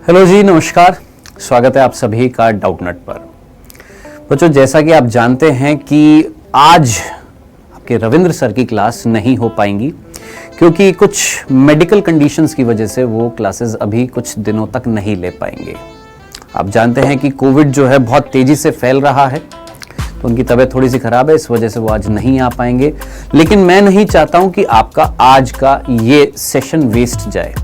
Hello जी, नमस्कार। स्वागत है आप सभी का डाउटनट पर। बच्चों, जैसा कि आप जानते हैं कि आज आपके रविंद्र सर की क्लास नहीं हो पाएंगी क्योंकि कुछ मेडिकल कंडीशंस की वजह से वो क्लासेस अभी कुछ दिनों तक नहीं ले पाएंगे। आप जानते हैं कि कोविड जो है बहुत तेजी से फैल रहा है, तो उनकी तबीयत थोड़ी सी खराब है, इस वजह से वो आज नहीं आ पाएंगे। लेकिन मैं नहीं चाहता हूं कि आपका आज का ये सेशन वेस्ट जाए,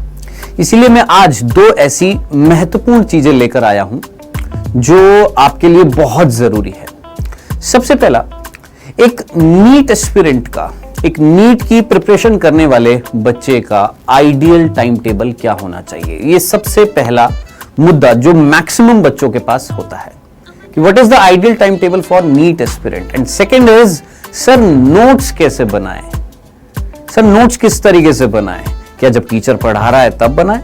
इसीलिए मैं आज दो ऐसी महत्वपूर्ण चीजें लेकर आया हूं जो आपके लिए बहुत जरूरी है। सबसे पहला, एक नीट एस्पिरेंट का, एक नीट की प्रिपरेशन करने वाले बच्चे का आइडियल टाइम टेबल क्या होना चाहिए। ये सबसे पहला मुद्दा जो मैक्सिमम बच्चों के पास होता है कि what is the ideal time table for NEET aspirant. And second is, sir notes कैसे बनाएं, सर नोट्स किस तरीके से बनाएं, क्या जब टीचर पढ़ा रहा है तब बनाएं,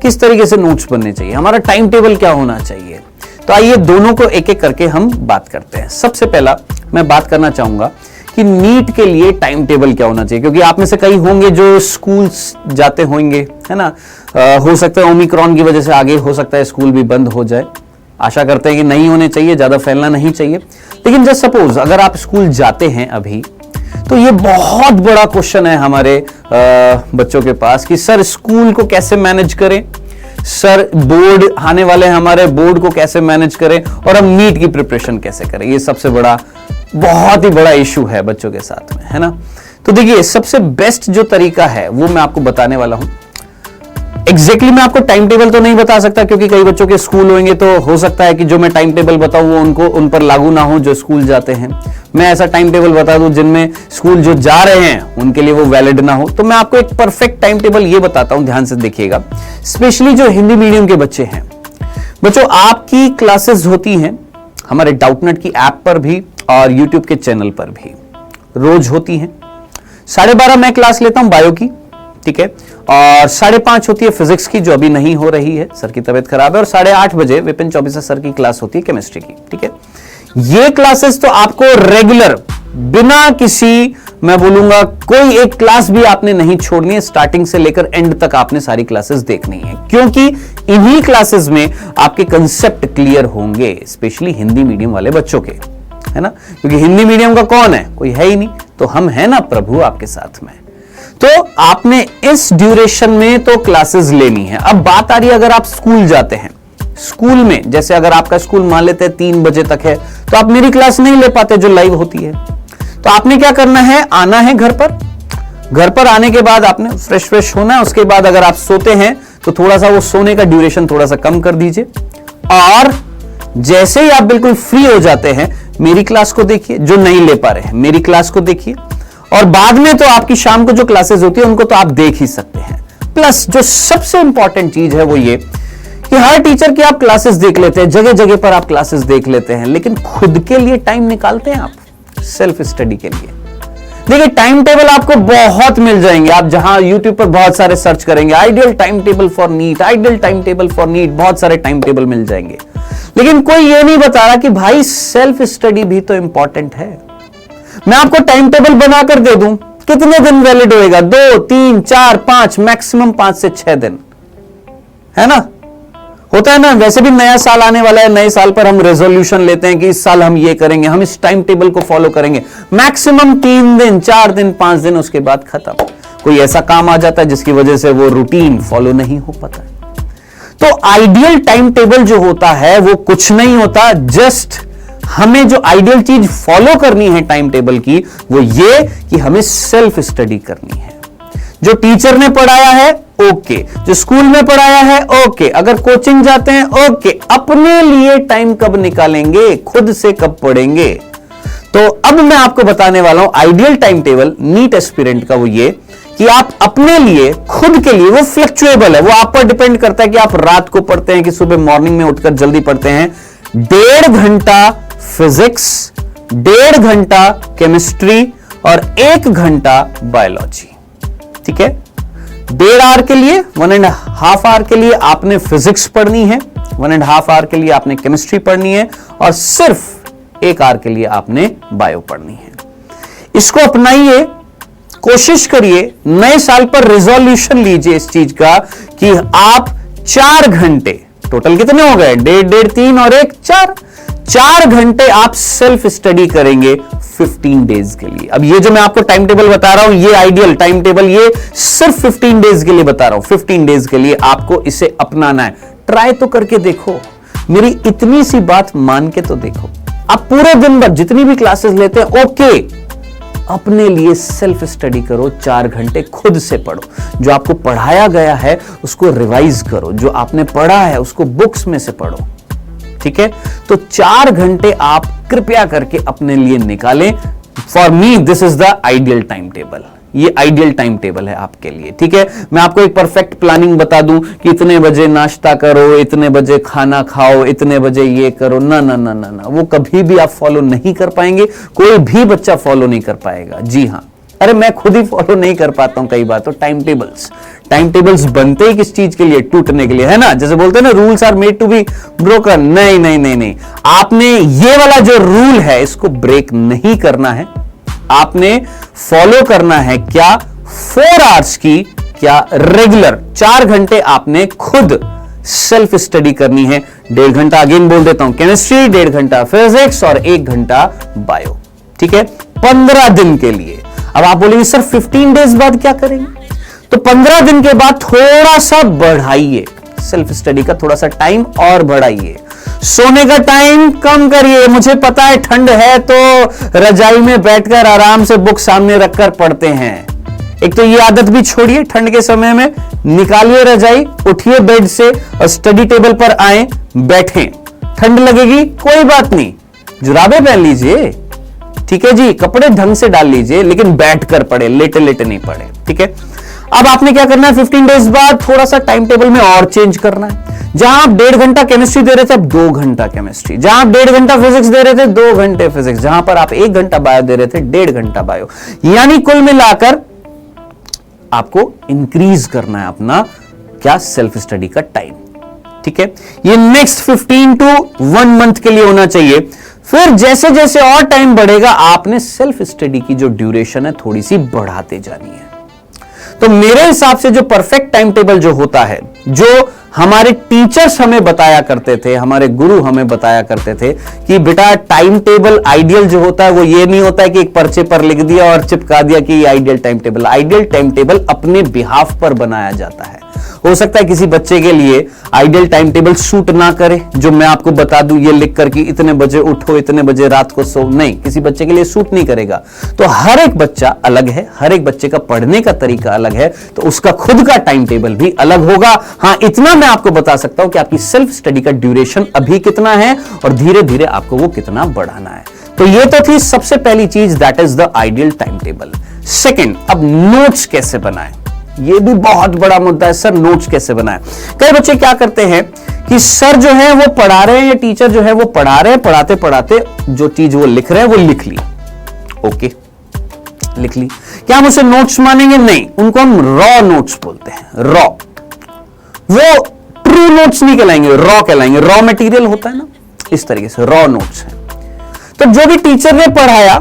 किस तरीके से नोट्स बनने चाहिए, हमारा टाइम टेबल क्या होना चाहिए। तो आइए दोनों को एक एक करके हम बात करते हैं। सबसे पहला मैं बात करना चाहूंगा कि नीट के लिए टाइम टेबल क्या होना चाहिए, क्योंकि आप में से कई होंगे जो स्कूल्स जाते होंगे, है ना। हो सकता है ओमिक्रॉन की वजह से आगे हो सकता है स्कूल भी बंद हो जाए। आशा करते हैं कि नहीं होने चाहिए, ज्यादा फैलना नहीं चाहिए। लेकिन जस्ट सपोज अगर आप स्कूल जाते हैं अभी, तो ये बहुत बड़ा क्वेश्चन है हमारे बच्चों के पास कि सर स्कूल को कैसे मैनेज करें, सर बोर्ड आने वाले हैं हमारे, बोर्ड को कैसे मैनेज करें, और हम नीट की प्रिपरेशन कैसे करें। ये सबसे बड़ा, बहुत ही बड़ा इशू है बच्चों के साथ में, है ना। तो देखिए, सबसे बेस्ट जो तरीका है वो मैं आपको बताने वाला हूं। एग्जैक्टली मैं आपको टाइम टेबल तो नहीं बता सकता क्योंकि कई बच्चों के स्कूल होंगे, तो हो सकता है कि जो मैं टाइम टेबल बताऊं वो उन पर लागू ना हो जो स्कूल जाते हैं। मैं ऐसा टाइम टेबल बता दूं जिनमें स्कूल जो जा रहे हैं उनके लिए वो वैलिड ना हो। तो मैं आपको एक परफेक्ट टाइम टेबल ये बताता हूं, ध्यान से देखिएगा। स्पेशली जो हिंदी मीडियम के बच्चे हैं, बच्चों आपकी क्लासेस होती हैं हमारे डाउटनट की ऐप पर भी और यूट्यूब के चैनल पर भी रोज होती हैं। 12:30 मैं क्लास लेता हूं बायो की, ठीक है, और 5:30 होती है फिजिक्स की जो अभी नहीं हो रही है, सर की तबीयत खराब है, और 8:30 बजे विपिन चौबे सर की क्लास होती है केमिस्ट्री की, ठीक है। ये क्लासेस तो आपको रेगुलर, बिना किसी, मैं बोलूंगा कोई एक क्लास भी आपने नहीं छोड़नी है, स्टार्टिंग से लेकर एंड तक आपने सारी क्लासेस देखनी है, क्योंकि इन्हीं क्लासेस में आपके कंसेप्ट क्लियर होंगे, स्पेशली हिंदी मीडियम वाले बच्चों के, है ना। क्योंकि हिंदी मीडियम का कौन है, कोई है ही नहीं, तो हम है ना प्रभु आपके साथ में। तो आपने इस ड्यूरेशन में तो क्लासेस लेनी है। अब बात आ रही है अगर आप स्कूल जाते हैं, स्कूल में जैसे अगर आपका स्कूल मान लेते हैं 3 बजे तक है, तो आप मेरी क्लास नहीं ले पाते जो लाइव होती है। तो आपने क्या करना है, आना है घर पर आने के बाद आपने फ्रेश होना है। उसके बाद अगर आप सोते हैं तो थोड़ा सा वो सोने का ड्यूरेशन थोड़ा सा कम कर दीजिए, और जैसे ही आप बिल्कुल फ्री हो जाते हैं मेरी क्लास को देखिए, जो नहीं ले पा रहे हैं मेरी क्लास को देखिए, और बाद में तो आपकी शाम को जो क्लासेस होती है उनको तो आप देख ही सकते हैं। प्लस जो सबसे इंपॉर्टेंट चीज है वो ये कि हर टीचर की आप क्लासेस देख लेते हैं, जगह जगह पर आप क्लासेस देख लेते हैं, लेकिन खुद के लिए टाइम निकालते हैं आप सेल्फ स्टडी के लिए। देखिए, टाइम टेबल आपको बहुत मिल जाएंगे, आप जहां यूट्यूब पर बहुत सारे सर्च करेंगे ideal time table for NEET, ideal time table for NEET, बहुत सारे टाइम टेबल मिल जाएंगे। लेकिन कोई ये नहीं बता रहा कि भाई सेल्फ स्टडी भी तो इंपॉर्टेंट है। मैं आपको टाइम टेबल बनाकर दे दूं, कितने दिन वैलिड होएगा, 2, 3, 4, 5, मैक्सिमम 5 से 6 दिन, है ना। होता है ना, वैसे भी नया साल आने वाला है, नए साल पर हम रेजोल्यूशन लेते हैं कि इस साल हम ये करेंगे, हम इस टाइम टेबल को फॉलो करेंगे। मैक्सिमम 3 दिन, 4 दिन, 5 दिन, उसके बाद खत्म। कोई ऐसा काम आ जाता है जिसकी वजह से वो रूटीन फॉलो नहीं हो पाता। तो आइडियल टाइम टेबल जो होता है वो कुछ नहीं होता, जस्ट हमें जो आइडियल चीज फॉलो करनी है टाइम टेबल की वो ये कि हमें सेल्फ स्टडी करनी है। जो टीचर ने पढ़ाया है ओके, जो स्कूल में पढ़ाया है ओके, अगर कोचिंग जाते हैं ओके, अपने लिए टाइम कब निकालेंगे, खुद से कब पढ़ेंगे। तो अब मैं आपको बताने वाला हूं ideal time table NEET aspirant का, वो ये कि आप अपने लिए, खुद के लिए, वो फ्लक्चुएबल है, वो आप पर डिपेंड करता है कि आप रात को पढ़ते हैं कि सुबह मॉर्निंग में उठकर जल्दी पढ़ते हैं। 1.5 घंटा फिजिक्स, 1.5 घंटा केमिस्ट्री और 1 घंटा बायोलॉजी, ठीक है। 1.5 आवर के लिए, 1.5 आवर के लिए आपने फिजिक्स पढ़नी है, 1.5 आवर के लिए आपने केमिस्ट्री पढ़नी है, और सिर्फ 1 आवर के लिए आपने बायो पढ़नी है। इसको अपनाइए, कोशिश करिए, नए साल पर रिजोल्यूशन लीजिए इस चीज का कि आप 4 घंटे टोटल कितने हो गए? 1.5 3 और 1 4। 4 घंटे आप सेल्फ स्टडी करेंगे 15 डेज के लिए। अब ये जो मैं आपको टाइम टेबल बता रहा हूं, ये आइडियल टाइम टेबल, ये सिर्फ 15 डेज के लिए बता रहा हूं। 15 डेज के लिए आपको इसे अपनाना है। ट्राई तो करके देखो, मेरी इतनी सी बात मान के तो देखो। आप पूरे दिन भर जितनी भी क्लासेस लेते हैं, ओके, अपने लिए सेल्फ स्टडी करो। 4 घंटे खुद से पढ़ो। जो आपको पढ़ाया गया है उसको रिवाइज करो। जो आपने पढ़ा है उसको बुक्स में से पढ़ो। ठीक है, तो 4 घंटे आप कृपया करके अपने लिए निकालें। For me this is the ideal time table. ये आइडियल टाइम टेबल है आपके लिए। ठीक है, मैं आपको एक परफेक्ट प्लानिंग बता दूं कि इतने बजे नाश्ता करो, इतने बजे खाना खाओ, इतने बजे ये करो, ना ना ना ना ना, वो कभी भी आप फॉलो नहीं कर पाएंगे। कोई भी बच्चा फॉलो नहीं कर पाएगा। जी हां, अरे मैं खुद ही फॉलो नहीं कर पाता हूं कई बार। तो टाइम टेबल्स बनते ही किस चीज के लिए? टूटने के लिए, है ना। जैसे बोलते हैं ना, rules are made to be broken. नहीं नहीं नहीं नहीं, आपने ये वाला जो रूल है इसको ब्रेक नहीं करना है। आपने फॉलो करना है क्या? 4 आवर्स की क्या रेगुलर 4 घंटे आपने खुद सेल्फ स्टडी करनी है। 1.5 घंटा अगेन बोल देता हूं केमिस्ट्री, 1.5 घंटा फिजिक्स और 1 घंटा बायो। ठीक है, 15 दिन के लिए। अब आप बोलेंगे सर 15 डेज बाद क्या करेंगे? तो 15 दिन के बाद थोड़ा सा बढ़ाइए सेल्फ स्टडी का, थोड़ा सा टाइम और बढ़ाइए। सोने का टाइम कम करिए। मुझे पता है ठंड है तो रजाई में बैठकर आराम से बुक सामने रखकर पढ़ते हैं। एक तो ये आदत भी छोड़िए। ठंड के समय में निकालिए रजाई, उठिए बेड से और स्टडी टेबल पर आए, बैठें। ठंड लगेगी कोई बात नहीं, जुराबे पहन लीजिए। ठीक है जी, कपड़े ढंग से डाल लीजिए, लेकिन बैठकर पढ़े, लेटे लेटे नहीं पढ़े। ठीक है, अब आपने क्या करना है? 15 डेज बाद थोड़ा सा टाइम टेबल में और चेंज करना है। जहां आप 1.5 घंटा केमिस्ट्री दे रहे थे, अब 2 घंटा केमिस्ट्री। जहां आप 1.5 घंटा फिजिक्स दे रहे थे, 2 घंटे फिजिक्स। जहां पर आप 1 घंटा बायो दे रहे थे, 1.5 घंटा बायो। यानी कुल मिलाकर आपको इंक्रीज करना है अपना क्या? सेल्फ स्टडी का टाइम। ठीक है, ये नेक्स्ट 15 टू 1 मंथ के लिए होना चाहिए। फिर जैसे जैसे और टाइम बढ़ेगा, आपने सेल्फ स्टडी की जो ड्यूरेशन है थोड़ी सी बढ़ाते जानी है। तो मेरे हिसाब से जो परफेक्ट टाइम टेबल जो होता है, जो हमारे टीचर्स हमें बताया करते थे, हमारे गुरु हमें बताया करते थे कि बेटा टाइम टेबल आइडियल जो होता है वो ये नहीं होता है कि एक पर्चे पर लिख दिया और चिपका दिया कि ये ideal time table. Ideal time table अपने बिहाफ पर बनाया जाता है। हो सकता है किसी बच्चे के लिए आइडियल टाइम टेबल सूट ना करे, जो मैं आपको बता दूं ये लिख कर कि इतने बजे उठो, इतने बजे रात को सो, नहीं, किसी बच्चे के लिए सूट नहीं करेगा। तो हर एक बच्चा अलग है, हर एक बच्चे का पढ़ने का तरीका अलग है, तो उसका खुद का टाइम टेबल भी अलग होगा। हां, इतना मैं आपको बता सकता हूं कि आपकी सेल्फ स्टडी का ड्यूरेशन अभी कितना है और धीरे धीरे आपको वो कितना बढ़ाना है। तो ये तो थी सबसे पहली चीज, that is the ideal time table. Second, अब नोट्स कैसे बनाएं? ये भी बहुत बड़ा मुद्दा है। सर नोट्स कैसे बनाएं? कई बच्चे क्या करते हैं कि सर जो है वो पढ़ा रहे हैं या टीचर जो है वो पढ़ा रहे हैं, पढ़ाते पढ़ाते जो चीज वो लिख रहे हैं वो लिख ली। ओके, लिख ली। क्या हम उसे नोट्स मानेंगे? नहीं, उनको हम रॉ नोट्स बोलते हैं। रॉ, वो ट्रू नोट्स नहीं कहलाएंगे, रॉ कहलाएंगे। रॉ मटेरियल होता है ना, इस तरीके से रॉ नोट्स है। तो जो भी टीचर ने पढ़ाया,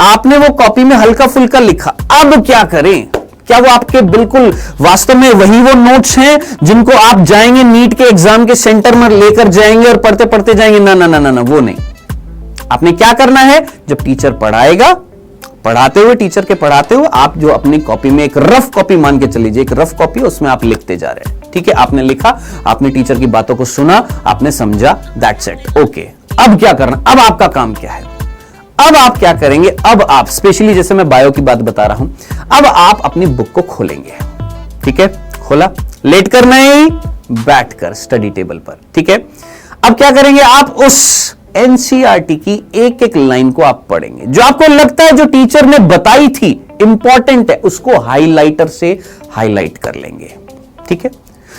आपने वो कॉपी में हल्का फुल्का लिखा। अब क्या करें? क्या वो आपके बिल्कुल वास्तव में वही वो नोट्स हैं जिनको आप जाएंगे नीट के एग्जाम के सेंटर में लेकर जाएंगे और पढ़ते पढ़ते जाएंगे? ना ना ना ना ना, वो नहीं। आपने क्या करना है? जब टीचर पढ़ाएगा, पढ़ाते हुए, टीचर के पढ़ाते हुए, आप जो अपनी कॉपी में एक रफ कॉपी मान के चलीजिए, एक रफ कॉपी, उसमें आप लिखते जा रहे हैं। ठीक है, आपने लिखा, आपने टीचर की बातों को सुना, आपने समझा, दैट्स इट। ओके, अब क्या करना? अब आपका काम क्या है? अब आप क्या करेंगे? अब आप स्पेशली, जैसे मैं बायो की बात बता रहा हूं, अब आप अपनी बुक को खोलेंगे। ठीक है, खोला, लेट कर नहीं, बैठकर स्टडी टेबल पर। ठीक है, अब क्या करेंगे? आप उस एनसीईआरटी की एक एक लाइन को आप पढ़ेंगे। जो आपको लगता है जो टीचर ने बताई थी इंपॉर्टेंट है, उसको हाइलाइटर से हाईलाइट कर लेंगे। ठीक है,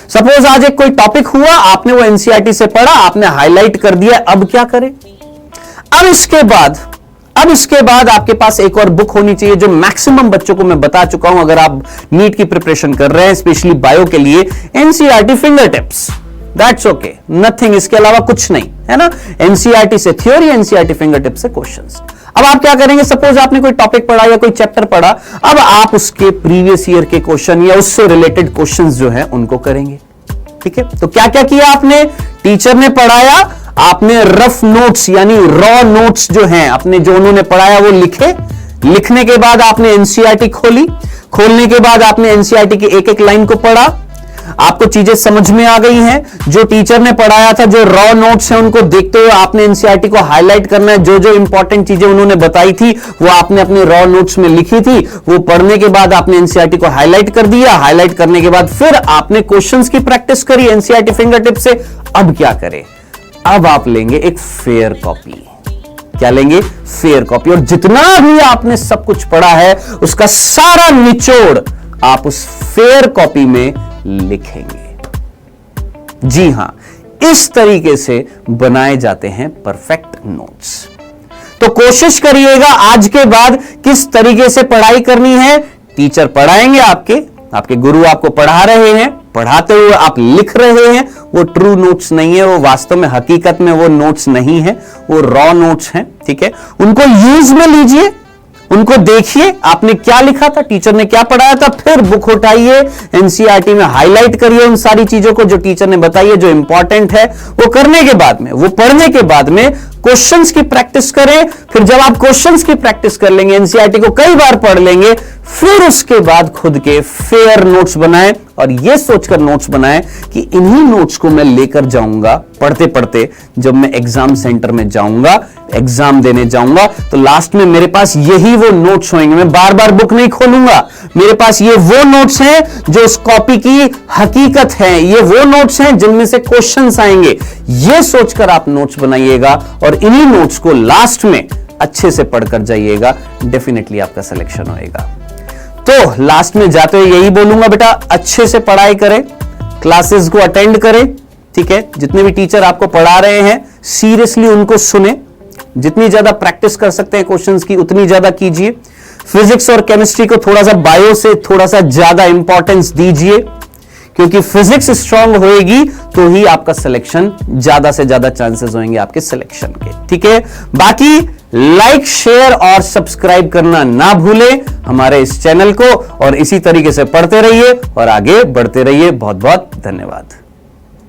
सपोज आज एक कोई टॉपिक हुआ, आपने वो एनसीईआरटी से पढ़ा, आपने हाईलाइट कर दिया। अब क्या करें? अब इसके बाद आपके पास एक और बुक होनी चाहिए जो मैक्सिमम बच्चों को मैं बता चुका हूं। अगर आप नीट की प्रिपरेशन कर रहे हैं, स्पेशली बायो के लिए, NCERT finger tips, that's okay, nothing, इसके अलावा कुछ नहीं, है ना। एनसीईआरटी से थ्योरी, एनसीईआरटी फिंगर टिप्स से क्वेश्चंस। अब आप क्या करेंगे? सपोज आपने कोई टॉपिक पढ़ा या कोई चैप्टर पढ़ा, अब आप उसके प्रीवियस ईयर के क्वेश्चन या उससे रिलेटेड क्वेश्चंस जो है उनको करेंगे। ठीक है, तो क्या क्या किया आपने? टीचर ने पढ़ाया, आपने रफ नोट्स यानी रॉ नोट्स जो हैं अपने, जो उन्होंने पढ़ाया वो लिखे। लिखने के बाद आपने एनसीईआरटी खोली, खोलने के बाद आपने एनसीईआरटी की एक एक लाइन को पढ़ा, आपको चीजें समझ में आ गई हैं। जो टीचर ने पढ़ाया था, जो रॉ नोट्स हैं उनको देखते हुए आपने एनसीईआरटी को हाईलाइट करना है। जो जो इंपॉर्टेंट चीजें उन्होंने बताई थी वो आपने अपने रॉ नोट्स में लिखी थी। वो पढ़ने के बाद आपने एनसीईआरटी को हाईलाइट कर दिया। हाईलाइट करने के बाद फिर आपने क्वेश्चंस की प्रैक्टिस करी एनसीईआरटी फिंगर टिप से। अब क्या करें? अब आप लेंगे एक फेयर कॉपी। क्या लेंगे? Fair copy. और जितना भी आपने सब कुछ पढ़ा है उसका सारा निचोड़ आप उस फेयर कॉपी में लिखेंगे। जी हां, इस तरीके से बनाए जाते हैं परफेक्ट नोट्स। तो कोशिश करिएगा आज के बाद किस तरीके से पढ़ाई करनी है। टीचर पढ़ाएंगे, आपके गुरु आपको पढ़ा रहे हैं, पढ़ाते हुए आप लिख रहे हैं। वो ट्रू नोट्स नहीं है, वो वास्तव में हकीकत में वो नोट्स नहीं है, वो रॉ नोट्स हैं। ठीक है, उनको यूज में लीजिए, उनको देखिए आपने क्या लिखा था, टीचर ने क्या पढ़ाया था। फिर बुक उठाइए, एनसीईआरटी में हाईलाइट करिए उन सारी चीजों को जो टीचर ने बताई है, जो इंपॉर्टेंट है। वो करने के बाद में, वो पढ़ने के बाद में क्वेश्चंस की प्रैक्टिस करें। फिर जब आप क्वेश्चंस की प्रैक्टिस कर लेंगे, एनसीईआरटी को कई बार पढ़ लेंगे, फिर उसके बाद खुद के फेयर नोट्स बनाएं। और यह सोचकर नोट्स बनाएं कि इन्हीं नोट्स को मैं लेकर जाऊंगा पढ़ते पढ़ते, जब मैं एग्जाम सेंटर में जाऊंगा, एग्जाम देने जाऊंगा, तो लास्ट में मेरे पास यही वो नोट्स होंगे। मैं बार बार बुक नहीं खोलूंगा, मेरे पास ये वो नोट्स हैं जो उस कॉपी की हकीकत है, ये वो नोट्स हैं जिनमें से क्वेश्चंस आएंगे। ये सोचकर आप नोट्स बनाइएगा और इन्हीं नोट्स को लास्ट में अच्छे से पढ़कर जाइएगा। डेफिनेटली आपका सिलेक्शन होएगा। तो लास्ट में जाते हुए यही बोलूंगा, बेटा अच्छे से पढ़ाई करें, क्लासेस को अटेंड करें। ठीक है, जितने भी टीचर आपको पढ़ा रहे हैं सीरियसली उनको सुने, जितनी ज्यादा प्रैक्टिस कर सकते हैं क्वेश्चंस की उतनी ज्यादा कीजिए। फिजिक्स और केमिस्ट्री को थोड़ा सा बायो से थोड़ा सा ज्यादा इंपॉर्टेंस दीजिए, क्योंकि फिजिक्स स्ट्रांग होएगी तो ही आपका सिलेक्शन, ज्यादा से ज्यादा चांसेस होंगे आपके सिलेक्शन के। ठीक है, बाकी लाइक, शेयर और सब्सक्राइब करना ना भूलें हमारे इस चैनल को, और इसी तरीके से पढ़ते रहिए और आगे बढ़ते रहिए। बहुत बहुत धन्यवाद।